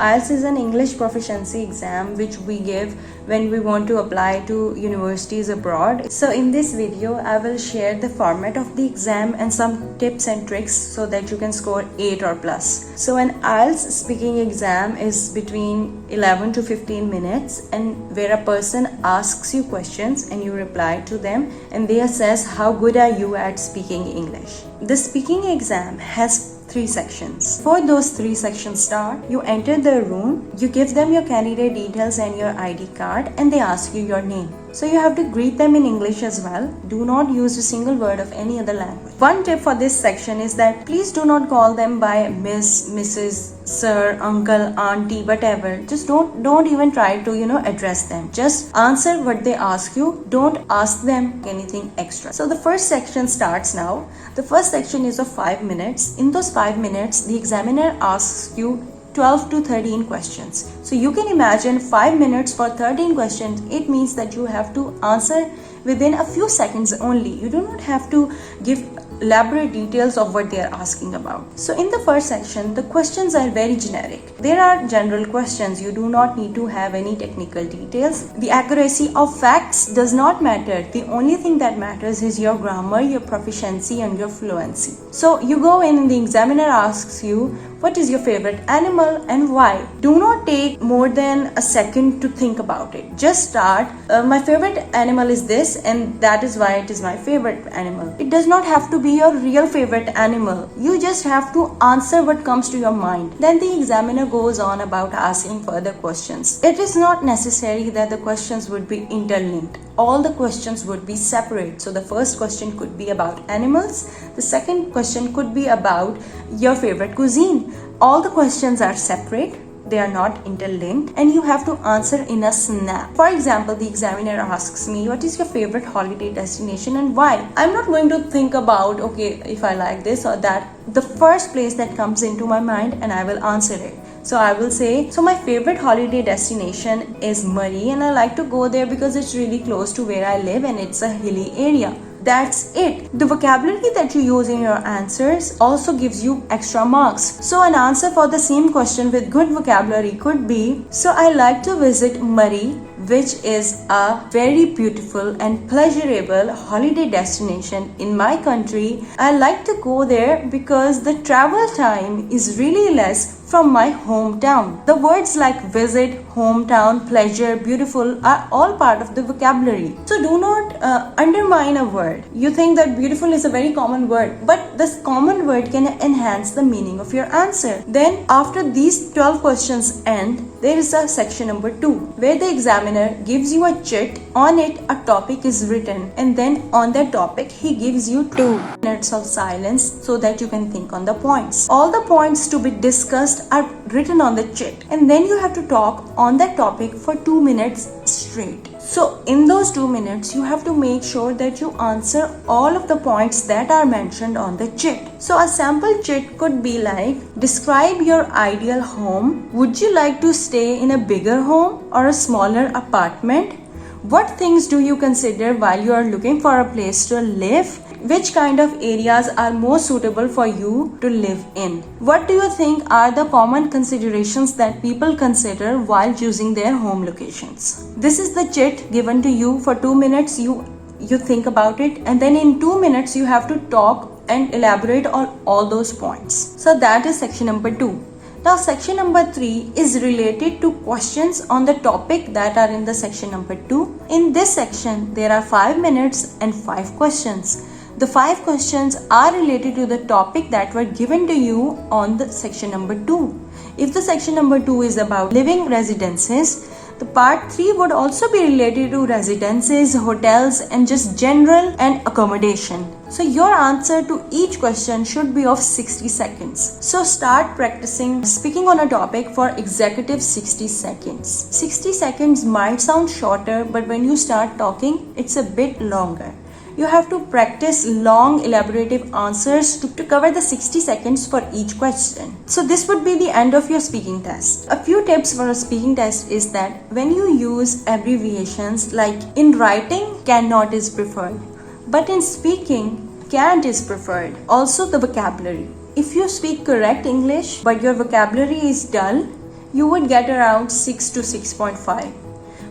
IELTS is an English proficiency exam which we give when we want to apply to universities abroad. So in this video, I will share the format of the exam and some tips and tricks so that you can score 8 or plus. So an IELTS speaking exam is between 11 to 15 minutes, and where a person asks you questions and you reply to them, and they assess how good are you at speaking English. The speaking exam has 3 sections. Before those 3 sections start, you enter the room, you give them your candidate details and your ID card, and they ask you your name. So you have to greet them in English as well. Do not use a single word of any other language. One tip for this section is that please do not call them by Miss, Mrs, Sir, Uncle, Auntie, whatever. Just don't even try to address them. Just answer what they ask you. Don't ask them anything extra. So the first section starts now. The first section is of 5 minutes. In those 5 minutes, the examiner asks you 12 to 13 questions. So you can imagine 5 minutes for 13 questions. It means that you have to answer within a few seconds only. You do not have to give elaborate details of what they are asking about. So in the first section, the questions are very generic. There are general questions. You do not need to have any technical details. The accuracy of facts does not matter. The only thing that matters is your grammar, your proficiency, and your fluency. So you go in and the examiner asks you, what is your favorite animal and why? Do not take more than a second to think about it. Just start. My favorite animal is this, and that is why it is my favorite animal. It does not have to be your real favorite animal. You just have to answer what comes to your mind. Then the examiner goes on about asking further questions. It is not necessary that the questions would be interlinked. All the questions would be separate. So the first question could be about animals. The second question could be about your favorite cuisine. All the questions are separate. They are not interlinked, and you have to answer in a snap. For example, the examiner asks me, what is your favorite holiday destination and why? I'm not going to think about, okay, if I like this or that. The first place that comes into my mind, and I will answer it. So I will say, so my favorite holiday destination is Murray, and I like to go there because it's really close to where I live and it's a hilly area. That's it. The vocabulary that you use in your answers also gives you extra marks. So an answer for the same question with good vocabulary could be, so I like to visit Murray, which is a very beautiful and pleasurable holiday destination in my country. I like to go there because the travel time is really less from my hometown. The words like visit, hometown, pleasure, beautiful are all part of the vocabulary. So do not undermine a word. You think that beautiful is a very common word, but this common word can enhance the meaning of your answer. Then after these 12 questions end, there is a section number 2 where the examiner gives you a chit. On it a topic is written, and then on that topic he gives you 2 minutes of silence so that you can think on the points. All the points to be discussed are written on the chit, and then you have to talk on that topic for 2 minutes straight. So in those 2 minutes, you have to make sure that you answer all of the points that are mentioned on the chit. So a sample chit could be like, describe your ideal home. Would you like to stay in a bigger home or a smaller apartment? What things do you consider while you are looking for a place to live? Which kind of areas are more suitable for you to live in? What do you think are the common considerations that people consider while choosing their home locations? This is the chit given to you for 2 minutes. You think about it, and then in 2 minutes you have to talk and elaborate on all those points. So that is section number 2. Now section number 3 is related to questions on the topic that are in the section number 2. In this section, there are 5 minutes and 5 questions. The 5 questions are related to the topic that were given to you on the section number 2. If the section number 2 is about living residences, the part 3 would also be related to residences, hotels, and just general and accommodation. So your answer to each question should be of 60 seconds. So start practicing speaking on a topic for executive 60 seconds. 60 seconds might sound shorter, but when you start talking, it's a bit longer. You have to practice long elaborative answers to cover the 60 seconds for each question. So this would be the end of your speaking test. A few tips for a speaking test is that when you use abbreviations, like in writing, cannot is preferred, but in speaking, can't is preferred. Also the vocabulary. If you speak correct English but your vocabulary is dull, you would get around 6 to 6.5.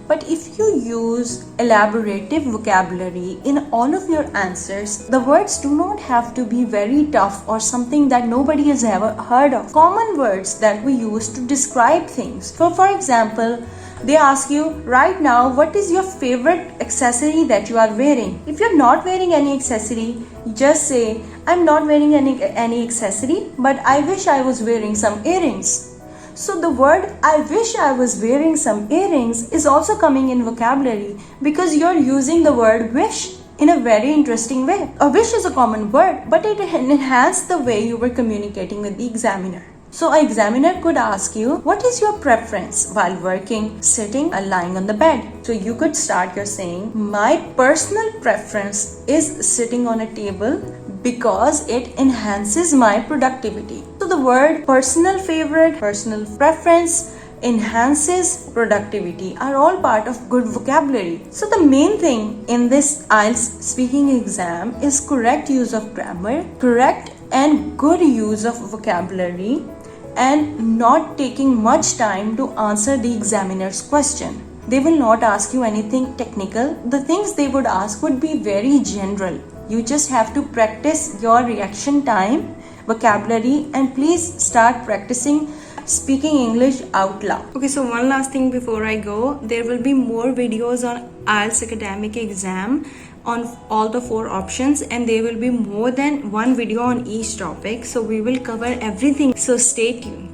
But if you use elaborative vocabulary in all of your answers, the words do not have to be very tough or something that nobody has ever heard of. Common words that we use to describe things. So for example, they ask you right now, what is your favorite accessory that you are wearing? If you're not wearing any accessory, just say, I'm not wearing any accessory, but I wish I was wearing some earrings. So the word I wish I was wearing some earrings is also coming in vocabulary because you're using the word wish in a very interesting way. A wish is a common word, but it enhances the way you were communicating with the examiner. So an examiner could ask you, what is your preference while working, sitting or lying on the bed? So you could start your saying, my personal preference is sitting on a table because it enhances my productivity. So the word personal favorite, personal preference, enhances productivity are all part of good vocabulary. So the main thing in this IELTS speaking exam is correct use of grammar, correct and good use of vocabulary, and not taking much time to answer the examiner's question. They will not ask you anything technical. The things they would ask would be very general. You just have to practice your reaction time, vocabulary, and please start practicing speaking English out loud. Okay, so one last thing before I go. There will be more videos on IELTS Academic exam on all the 4 options, and there will be more than one video on each topic. So we will cover everything. So stay tuned.